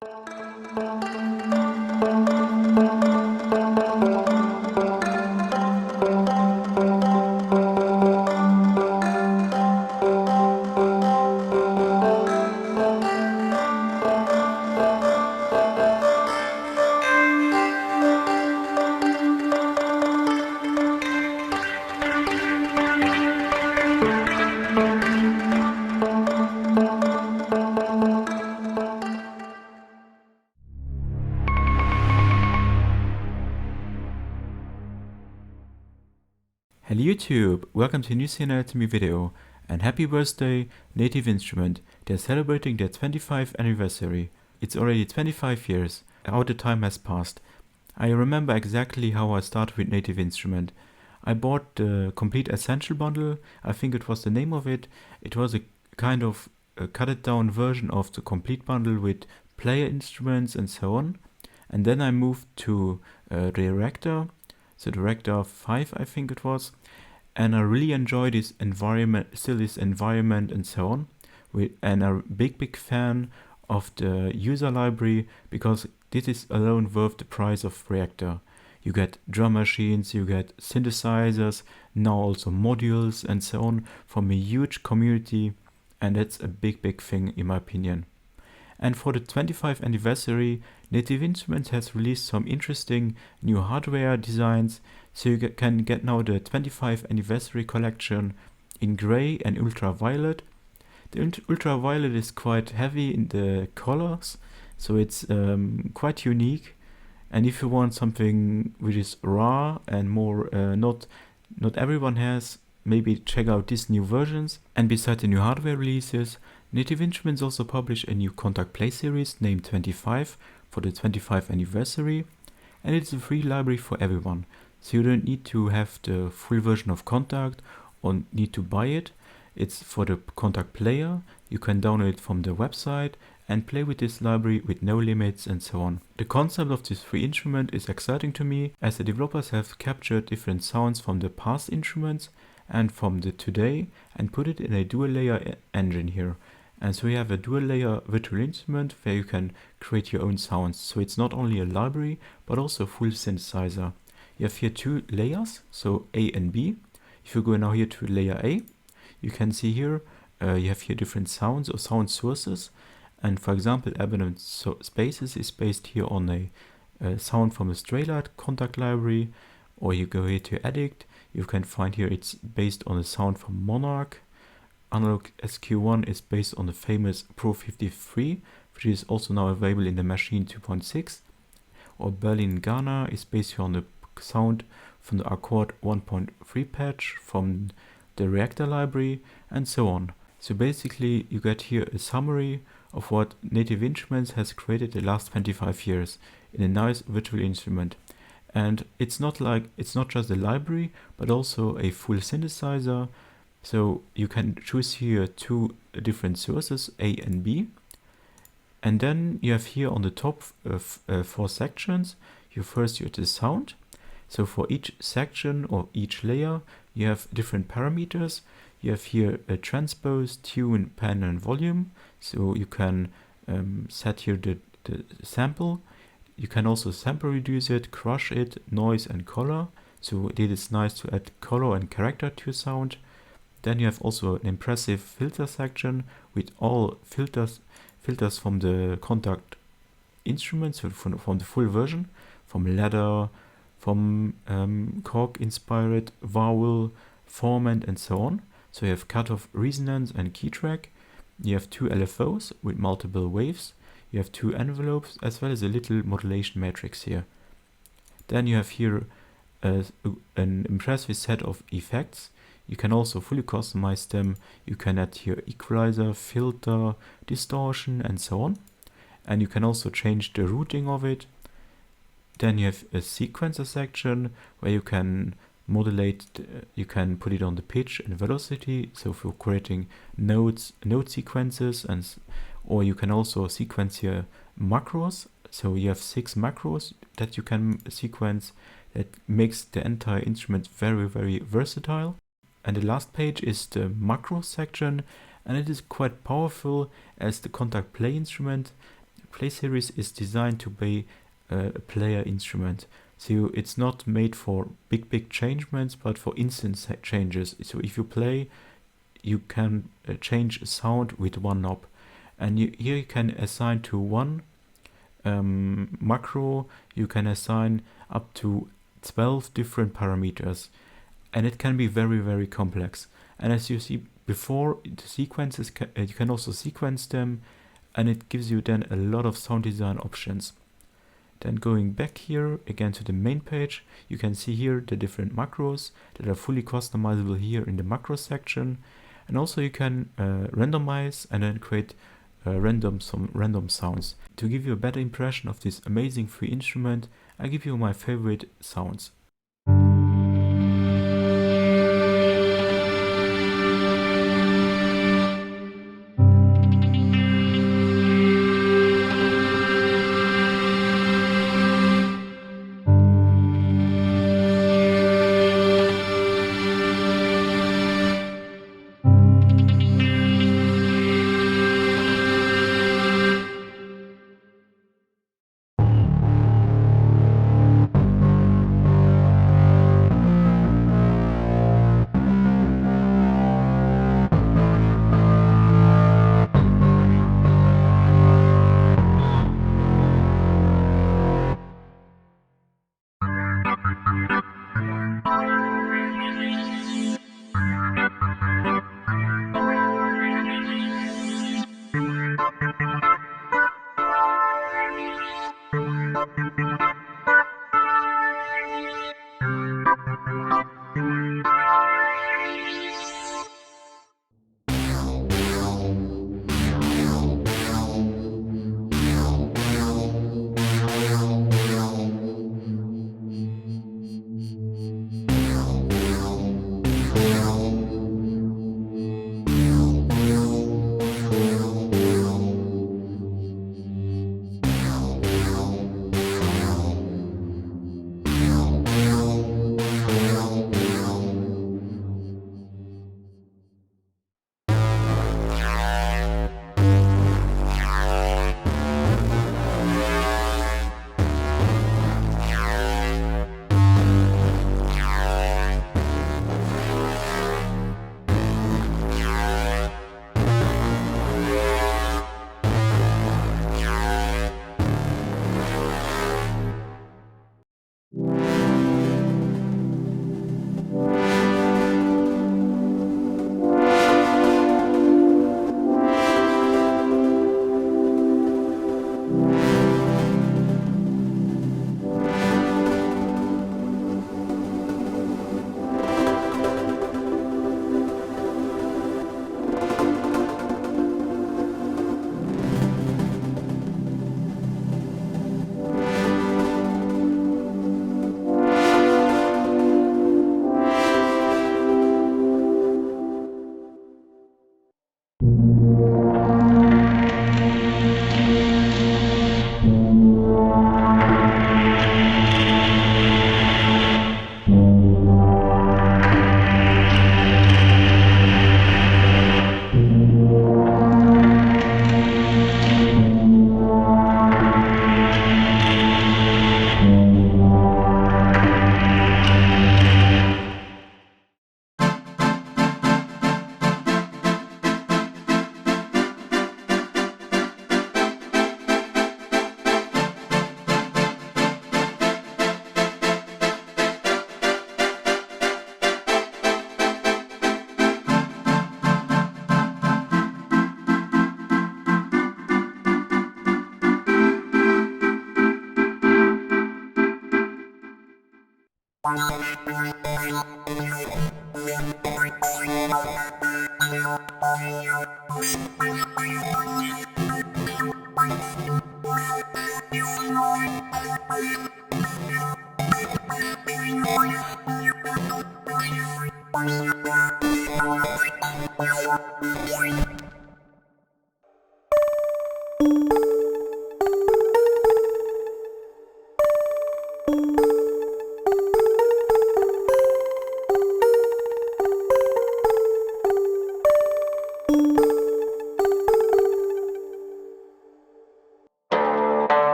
Hello YouTube, welcome to a new Anatomy video, and happy birthday Native Instrument. They're celebrating their 25th anniversary. It's already 25 years, how the time has passed. I remember exactly how I started with Native Instrument. I bought the Complete Essential Bundle, I think it was the name of it. It was a kind of cut down version of the Complete Bundle with player instruments and so on. And then I moved to the Director. So Director 5 I think it was, and I really enjoy this environment, and so on, and I'm a big fan of the user library, because this is alone worth the price of Reactor. You get drum machines, you get synthesizers, now also modules and so on from a huge community, and that's a big thing in my opinion. And for the 25th anniversary, Native Instruments has released some interesting new hardware designs, so you can get now the 25th anniversary collection in gray and ultraviolet. The ultraviolet is quite heavy in the colors, so it's quite unique. And if you want something which is raw and more not everyone has, maybe check out these new versions. And besides the new hardware releases, Native Instruments also published a new Kontakt Play Series named 25 for the 25th anniversary, and it's a free library for everyone, so you don't need to have the full version of Kontakt or need to buy it. It's for the Kontakt Player, you can download it from the website and play with this library with no limits and so on. The concept of this free instrument is exciting to me, as the developers have captured different sounds from the past instruments and from the today and put it in a dual layer engine here. And so you have a dual layer virtual instrument where you can create your own sounds. So it's not only a library, but also a full synthesizer. You have here two layers, so A and B. If you go now here to layer A, you can see here, you have here different sounds or sound sources. And for example, Abandoned Spaces is based here on a sound from a Straylight Kontakt library. Or you go here to Addict, you can find here it's based on a sound from Monarch. Analog SQ1 is based on the famous Pro 53, which is also now available in the Machine 2.6. Or Berlin Ghana is based on the sound from the Accord 1.3 patch from the Reactor library, and so on. So basically you get here a summary of what Native Instruments has created the last 25 years in a nice virtual instrument. And it's not just a library, but also a full synthesizer. So you can choose here two different sources, A and B. And then you have here on the top 4 sections. You have the sound. So for each section or each layer, you have different parameters. You have here a transpose, tune, pan and volume. So you can set here the sample. You can also sample reduce it, crush it, noise and color. So it is nice to add color and character to your sound. Then you have also an impressive filter section with all filters from the Kontakt instruments, so from the full version, from ladder, from Korg inspired, vowel, formant and so on. So you have cutoff, resonance and key track. You have 2 LFOs with multiple waves. You have 2 envelopes as well as a little modulation matrix here. Then you have here an impressive set of effects. You can also fully customize them. You can add here equalizer, filter, distortion and so on. And you can also change the routing of it. Then you have a sequencer section where you can modulate, you can put it on the pitch and velocity. So for creating note sequences, or you can also sequence here macros. So you have 6 macros that you can sequence. That makes the entire instrument very versatile. And the last page is the macro section, and it is quite powerful as the Kontakt Play instrument Play Series is designed to be a player instrument. So it's not made for big changements, but for instant changes. So if you play, you can change a sound with one knob. And here you can assign to one macro, you can assign up to 12 different parameters. And it can be very complex. And as you see before, the sequences, you can also sequence them, and it gives you then a lot of sound design options. Then going back here again to the main page, you can see here the different macros that are fully customizable here in the macro section. And also you can randomize and then create some random sounds. To give you a better impression of this amazing free instrument, I give you my favorite sounds.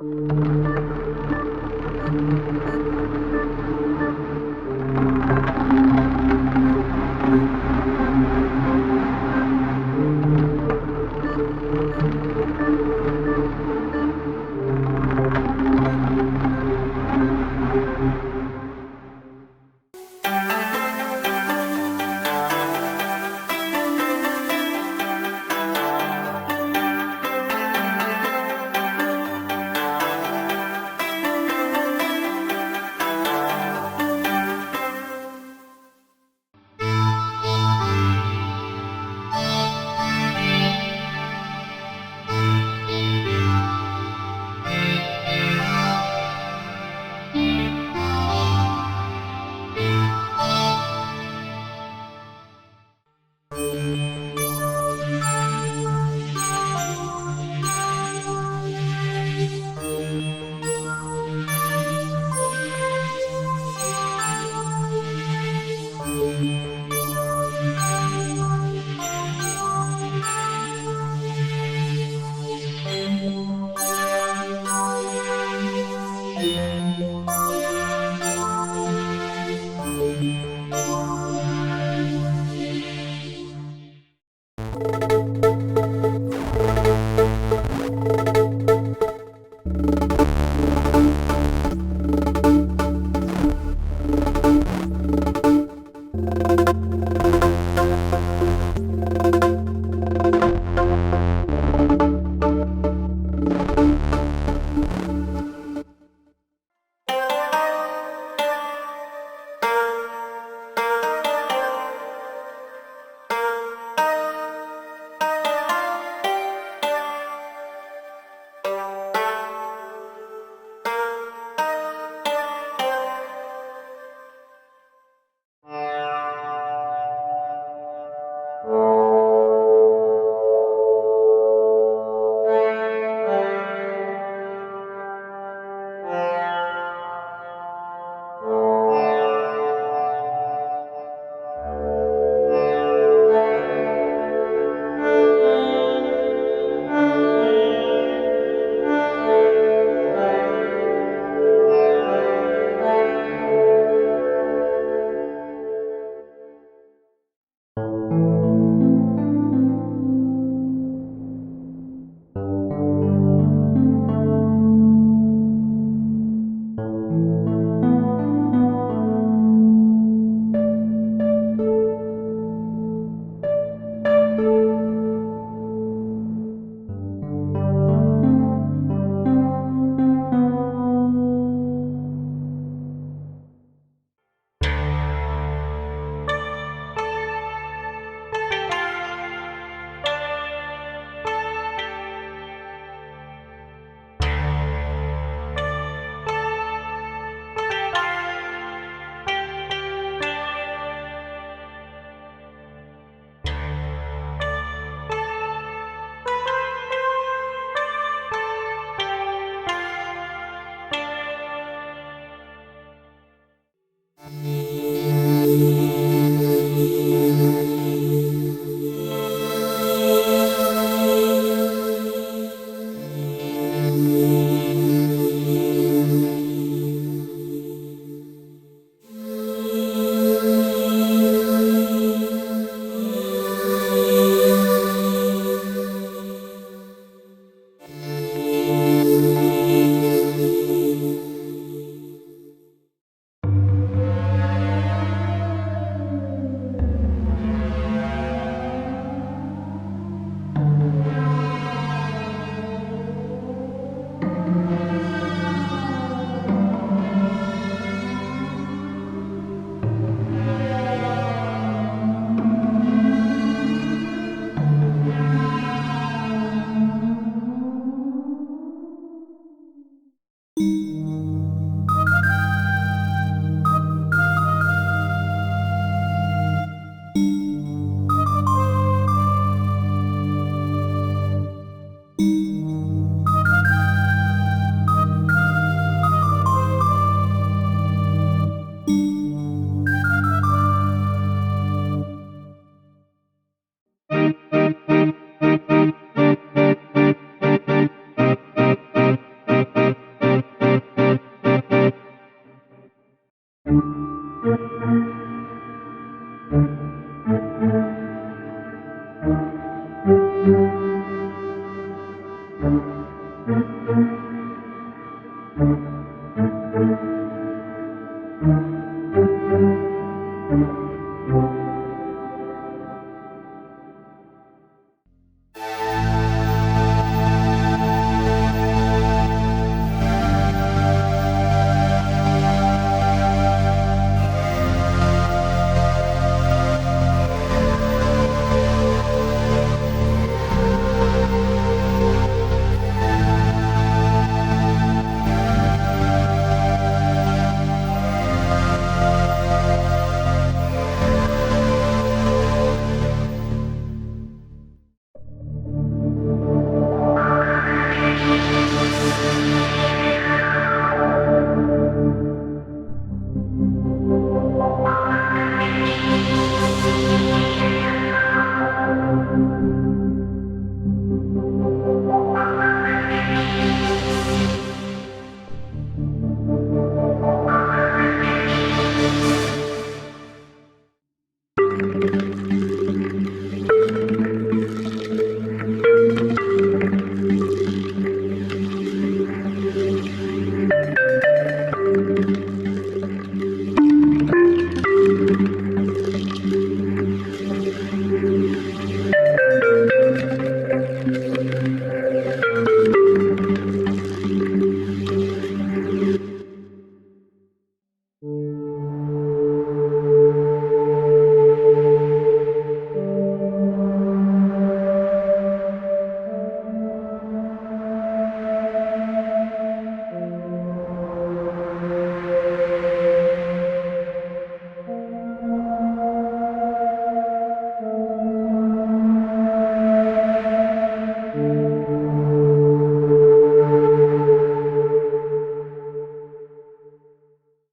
you.